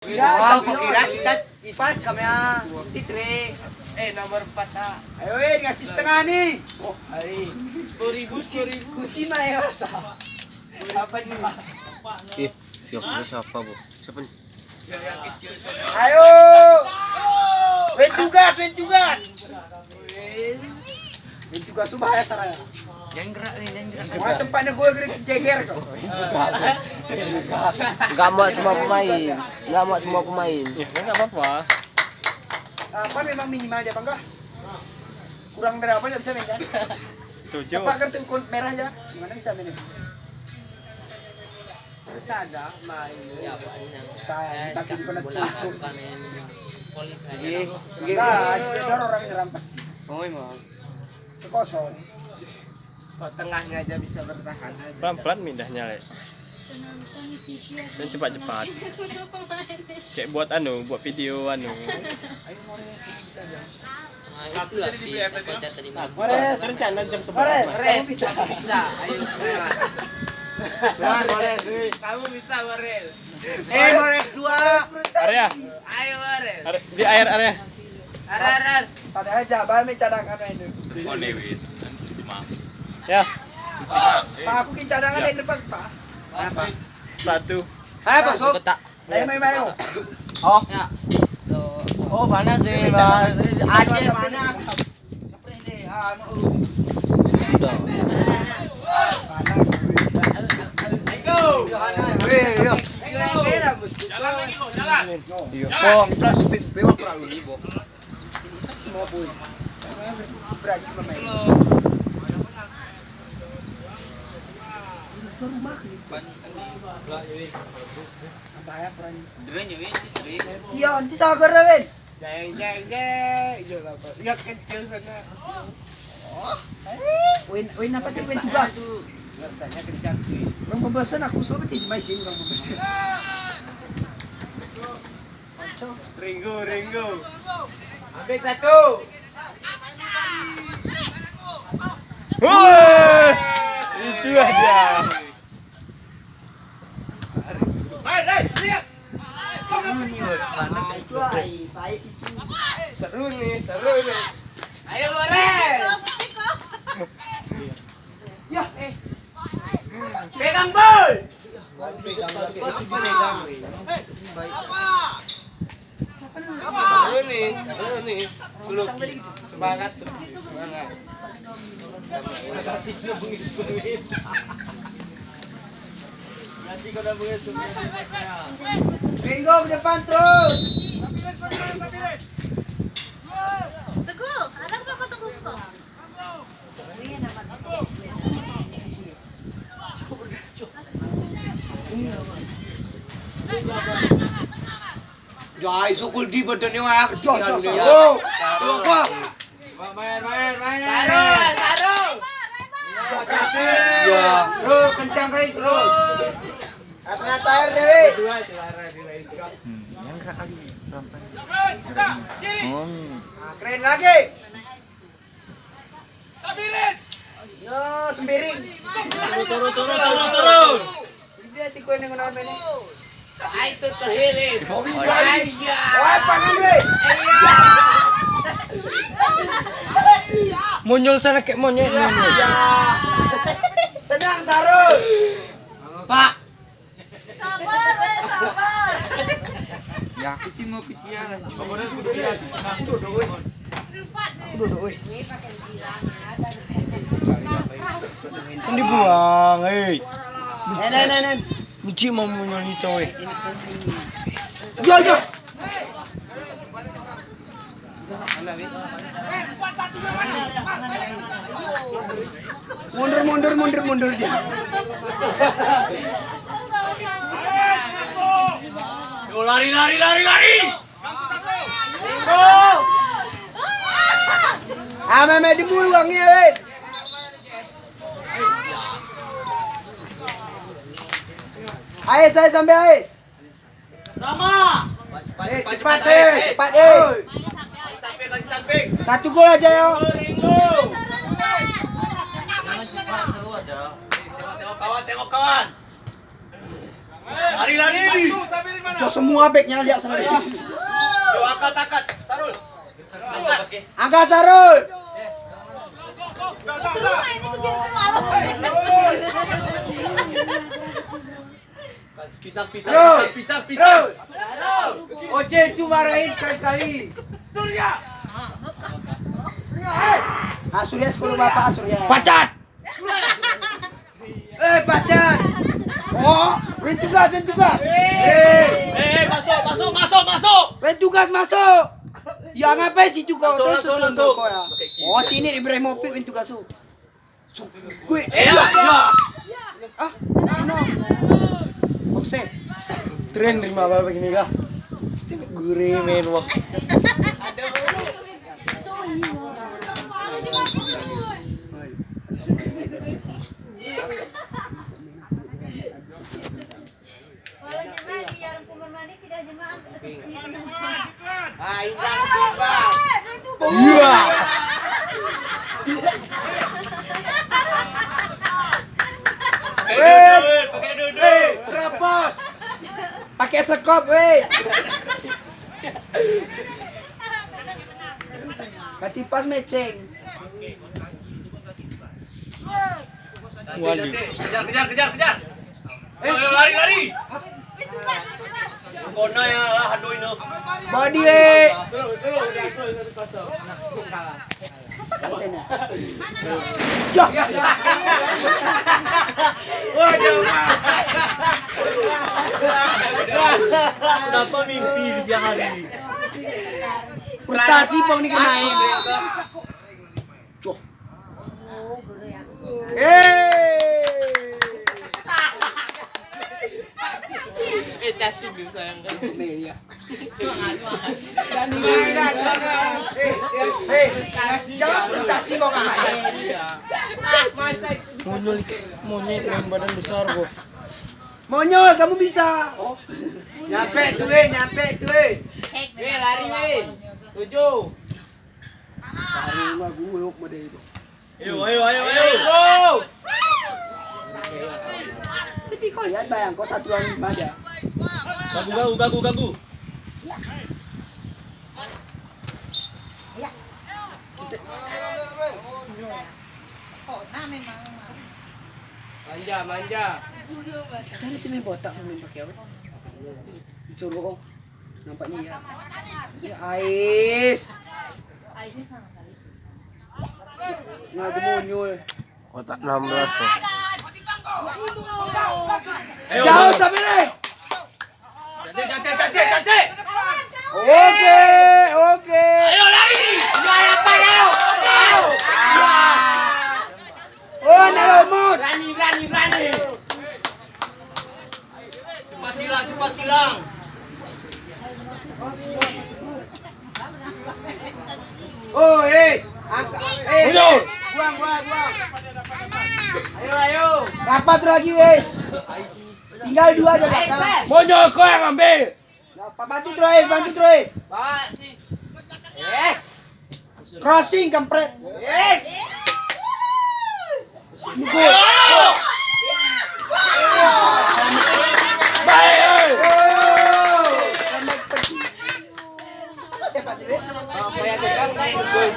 Oh, kukira kita pas kami titre. Nomor 4 ah. Ayo, ngasih setengah nih. Oh, hari 10.000. Kusi mana ya, Sa? Apa nih, Pak? Siapa, Bu? Siapa nih? Ayo. Win tugas. Win tugas subahaya saraya. Jangan gerak nih, jangan gerak. Wah, sempatnya gue jeger kok. Enggak mau semua pemain. Ya, enggak apa-apa. Apa memang minimal dia bangga? Kurang dari apa nggak bisa main kan? Setuju. Sepak kartu merah aja, gimana bisa main? Kita ada main. Ya, banyak. Saya tapi di mana cukup. Iya. Enggak, ada orang yang rampas. Oh, emang. Kosong. Kok tengahnya aja bisa bertahan aja. Pelan-pelan mindahnya, Le. Dan cepat-cepat. Kayak buat video Mores, rencana jam 11. Mores, bisa. Ayo semangat. Kamu bisa, Morel. Mores 2. Area. Ayo, Morel. Di air area. Arar. Tadi aja, bahan cadangan itu. Ya. Pak, aku ki cadangan yang lepas, Pak. Apa? 1. Ayo, Pak, sok. Ayo, main. Oh. Ya. Oh, mana sih, Bang? Aceh mana? Udah. Iya, nanti sagar Wen. Jeng. Ya kecil sana. Win apa tuh? Win tugas. Rasanya kencang sih. Bang pembahasan aku suruh tidak main sini bang pembahasan. Ringo. Ambil satu. Woi! Itu aja. Lihat. Itu ay, saya sih. Seru nih. Ayo, Morel. Ya, Pegang bol. Seru nih. Semangat. Ringo ke depan terus. Teguh, ada berapa teguh kok? Jai sukul di badan yang ayak Main. Sarung. Ya, terus kencang kali terus. Ternyata air Dewi. Keren lagi. No, sembiring. Turun. Dia tiko yang ngono ini. Ay, tutuhin. Wah, pangan we. Muncul sana kayak monyet. Ya. Tenang Sarul. Pak. Sabar. Ya, aku sih mau kesialan. Aku duduk we. Kan dibuang, Nen. Mici mau muncul itu, Yo. Mundur dia. Yo, lari. Meme dibuangnya we. Ayo saya sampai ayo. Cepat. Samping. Satu gol aja yo. Tengok kawan. Lari. Cok semua backnya lihat sana. Yo angkat. Sarul. Angkat Sarul. Semua ini bikin malu. Pisang. Oce itu marahin sekali. Surya sekolah bapak Surya. Pacat. Pacat. Oh, win tugas. Masuk. Win tugas masuk. Ya ngapain situ kau? Langsung. Kau ya. Oh, sini Ibrahimovic win tugas su. Gue. Ah, no. Offset. Tren terima apa begini kah? Gurih main wah. Kalau jemaah di jarum kumur mandi tidak jemaah. Ah, Indra timbang. Iya. Pakai duduk. Terapos. Pakai sekop, weh. Ganti pas matching. Wali. Kejar. Lari. Kona ya handoi no. Body weh. Kenapa mimpi di siang hari? Prestasi pong dikenain. Cok. Casin gitu sayang kan. Jangan prestasi kok kakak. Monyet main badan besar kok. Monyol, kamu bisa. Oh, Nyampe tuh, weh. Lari weh. 7. sari mah gue yuk mode itu. Ayo. Tapi kau lihat bayang kau satuan ada. Gagu. Manja. Kan itu main botak main pakai apa? Disuruh kau. Nampaknya ya. Ya Ais. Ngaku munyul. Kotak 16 tuh. Jauh sampai deh. Jate. Oke. Ayo lari. Oh, nalomot. Berani. Cepat silang. Oh, angkat. Buang. Ayo. Rapat lagi, wes. Tinggal 2 aja, Kak. Monyol kau yang ambil. Bantu terus. Bawa sih. Crossing kampret. Yes. Gol. Baik. Siapa tuh, wes? Apa yang dekat main gol.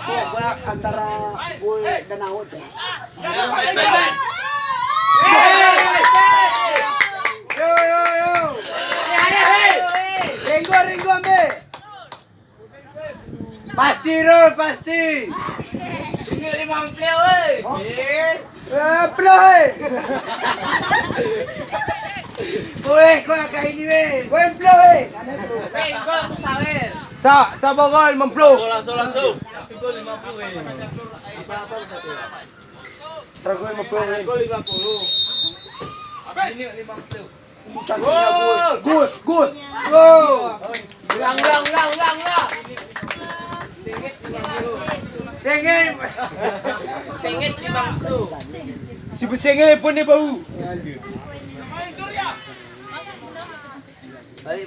Gua antara gue dan Aut ya. Yo. Ringgo ambil. Pasti, Rul, pasti. Ini 5 play weh. Play. Weh, kau yang ini, weh. Gue play. Main gol sawer. Sa bogol mempeluk. Langsung. Terus gue mempeluk. Gol 50. Gol. Ulang. Sengit 50. Si besengnya pun dia bau. Balik.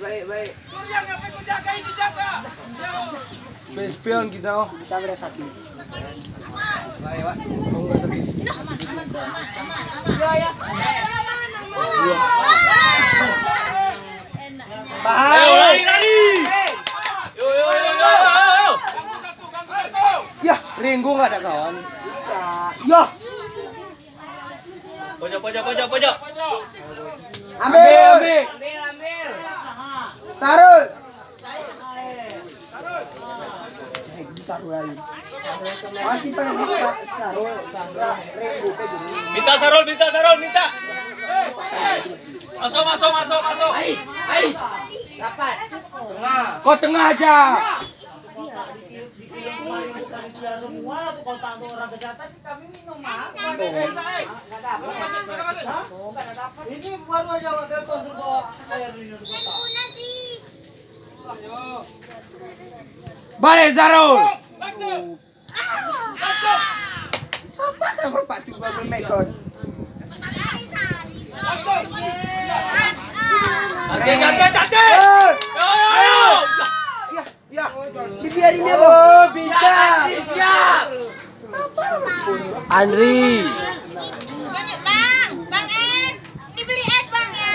Pespion kita oh. Bisa beres sakit. Oh, nggak sakit. Ayo lari lari. Yo yo yo yo. Ya, Ringo nggak ada kawan. ya. Pojok pojok pojok pojok. Ambil. Sarul. Bisa lagi. Masih pengen buka sarul. Minta Sarul, minta Sarul, minta. Masuk masuk masuk masuk. Kau tengah aja. Balik Zarul. Siapa kenapa Pak Juga bermekon? Ganti. Yo yo yo. Ya, dibiarin ya, Bang. Bintang. Siap. Andri. Banyak bang, bang es. Ini beli es bang ya.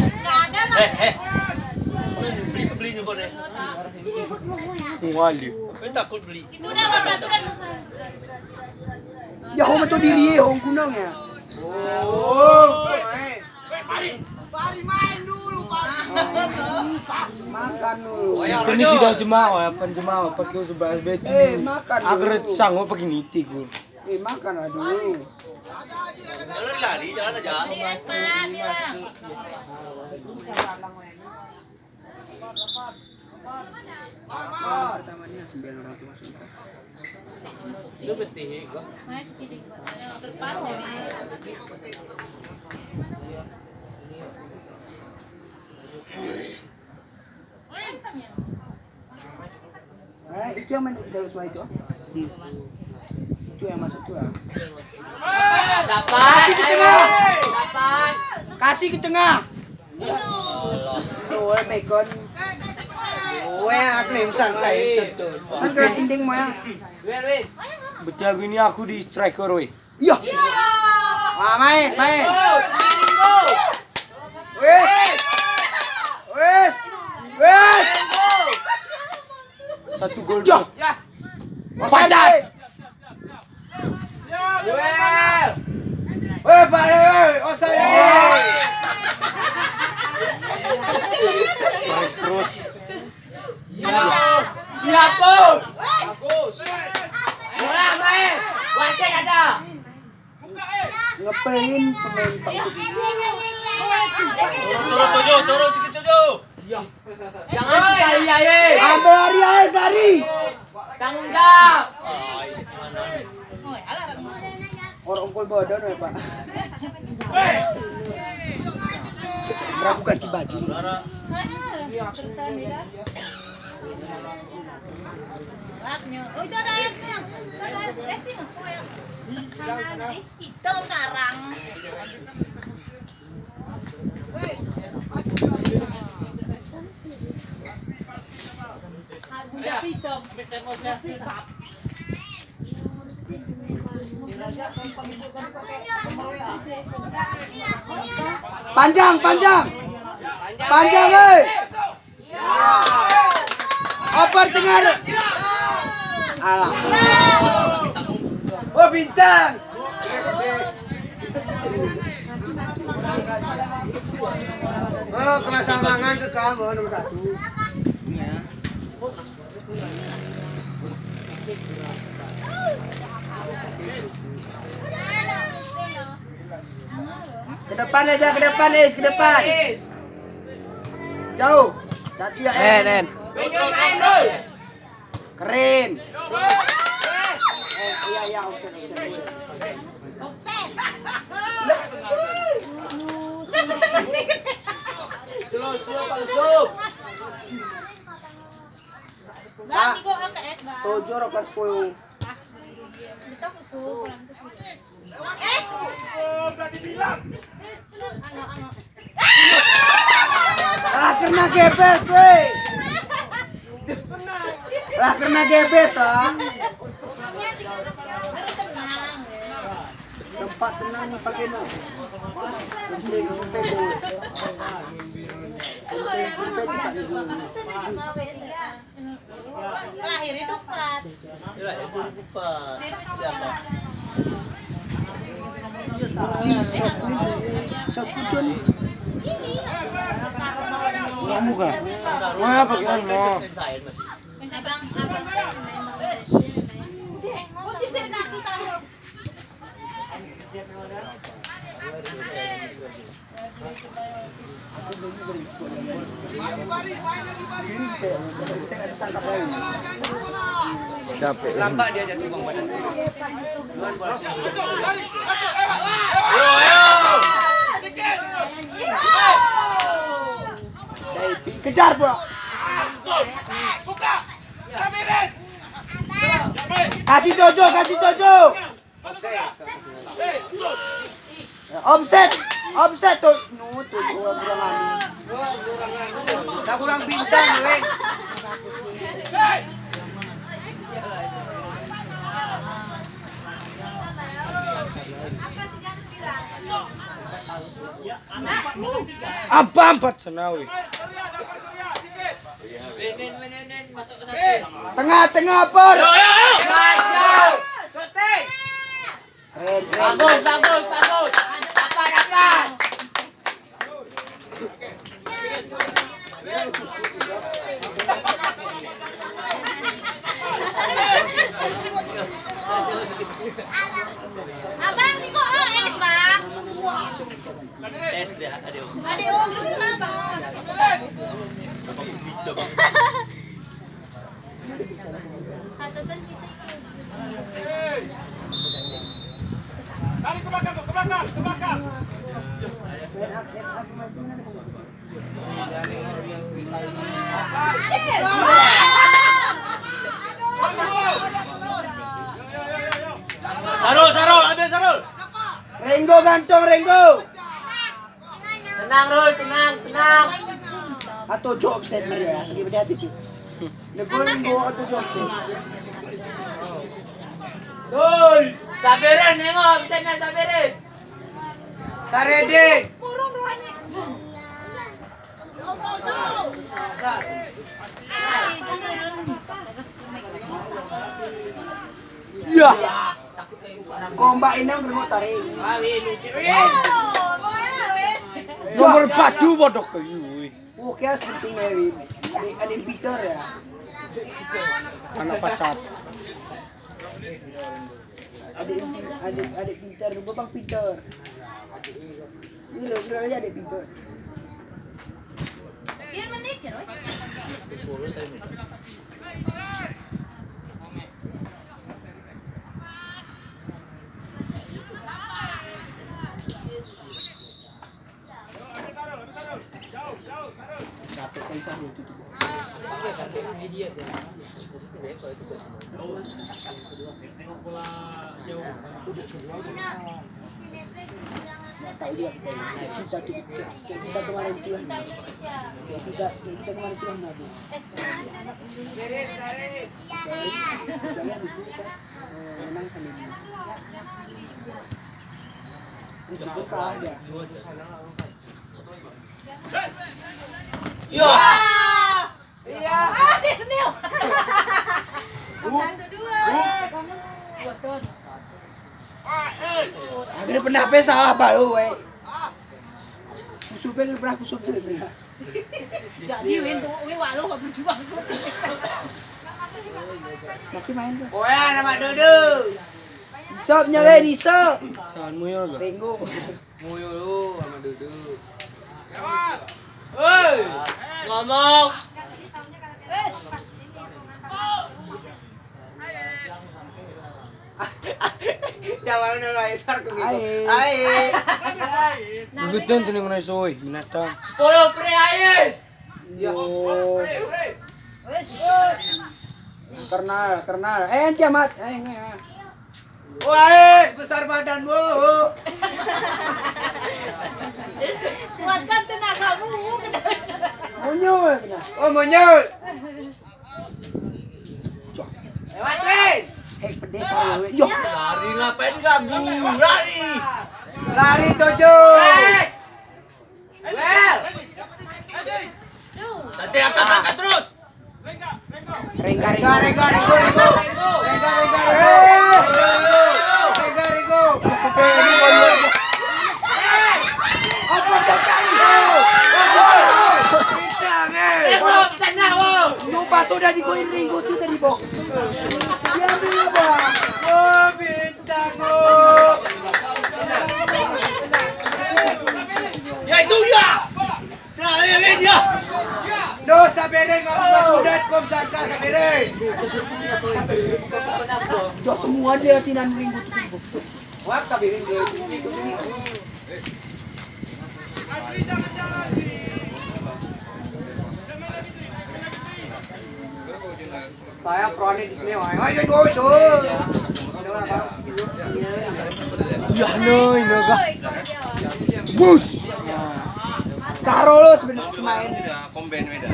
Nggak ada bang. Beli juga deh. Wali. Saya takut beli. Itu udah bang peraturan. Ya, hong itu diri hong kunang ya. Makan dulu. Ini sudah jemaah ya, penjemaah pakai sebelas beci. Makan dulu. Agar sanggup pakai niti gue. Makan lah dulu. Jangan lari, jangan aja. Beli es bang, bilang. Pertamanya 900 masuk. Terpas ya. Itu yang main di dalam semua itu. Itu yang masuk tuh. Dapat. Kasih ke tengah. Dapat. Kasih ke tengah. Oh, mekon. Oh, aku nih santai. Kan keren inding mo ya. Win. Betiago ini aku di striker weh. Iya. Main. Wes. Satu gol. Ya. Pacat. Duel. Balik. Terus. Siap tuh. Bola main. Wasit ada. Ngepelin pemain Pak. Turun sedikit tujuh. Jangan sia-sia. Ambil hari aja Sari. Tanggung jawab. Orang ungkul bodoh ya Pak. Beraku ganti baju. Oh itu ada airnya. Ada air racing apa yang? Hitam karang. Udah hitam. Panjang. Panjang. Oper tengah. Alah. Oh, bintang. Oh, kemasangan ke kamu nomor 1. Ya. Ke depan aja, ke depan. Jauh. Hati ya. Nen. Keren. Iya, offset. Bang, iko ang KS bang. 7 rokas 10. Ito ko so, kurang ko. Kena gepes, wey. Lah kena gebes ah. Sempat tenang pakai no. Lahir itu 4. Si Sabun. Kamu kan? Mana pakai mo? Abang. Motif saya nak usaha. Capek. Lambat dia jatuh bang badan. Kejar bro. Kasih Jojo. Offset tuh. Tuh kurang bintang, weh. Apa 4 senawi? Tengah Pur. Bagus. Dapat. Abang ni kok es bang. Es dia ada. Ada orang rumah bang. Catatan kita Tarik ke belakang. Sarul, ambil Sarul. Renggo gantong Renggo. Tenang Rul, tenang. Atau job set Maria, segi hati tu. Nego atau job set. Doi, sabaran nengok, bisa nak sabaran. Tarede. burung ruannya. Iya. Komba ini yang remote tarik. Nomor padu bodoh kayu. Oke, penting Mary. Ada Peter ya. Anak pacar. Ada Peter, Bang Peter. Ini loh, aja ada Peter. Biar menikah, Roy. Capek kan saya itu tuh. Tahu dia kita kemarin pulang. Kita kemarin pulang Nabi. Menang sama dia. Itu buka aja. Yo. Iya. Dia senil. Satu dua. Akhirnya pernah pesa apa lu, weh? Kusupin pernah. Jadi we walu enggak berjuang kok. Maki main tuh. Oh ya, nama Dodo. Isopnya le, isop. Sanmu ya gak? Renggo. Muyu lu sama Dodo. Hei, ngomong. Jangan nolai sarku gitu. Aye. Gugutin tuh nih soy, binatang. 10 pre ais. Yo. Wes. Karena. Kiamat. Enggak. Wah, besar badanmu. Kuatkan tenagamu. Munyul. Oh, monyol. Lewat, Win. Pedes saya. Yo. Lari ngapain diganggu? Lari. Lari 7. Yes. Well. Nanti angkat terus. Rengga. Batu dah dikoin ringgo tu tadi bok. Ya bila oh bintang oh. Ya itu ya. Terakhir ya. No sabereng apa sudah kom sangka sabereng. Jo semua dia tinan ringgo tu bok. Wak sabereng dia itu ni. Saya prone di sini, ayo doi. Iya noy naga. Bus. Saro lo sebenarnya semain. Komben beda.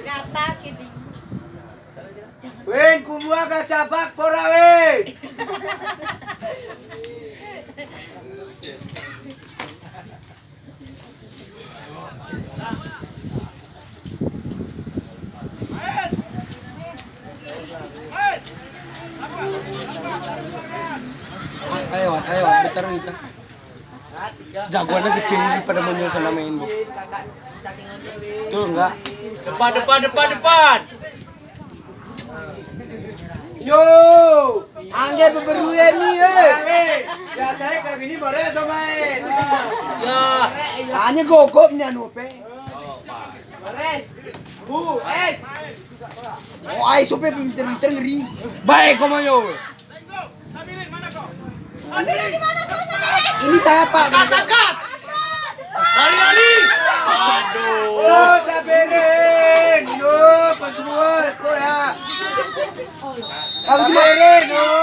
Gata kini. Win kumua ka cabak pora win. Ayo, bentar nih. Jagoannya kecil pada muncul sama main bu. Tuh enggak. Depan. Yo, angge beberu ya ni ya saya kayak gini baru so main. Ya. Hanya gogok ni anu pe. Bu, Oh, ai sope pinter-pinter ngeri. Baik komanyo. Ini saya Pak. Angkat. Lari. Aduh. Oh, saberin. Yo, penjual ko ya. Saberin. Oh.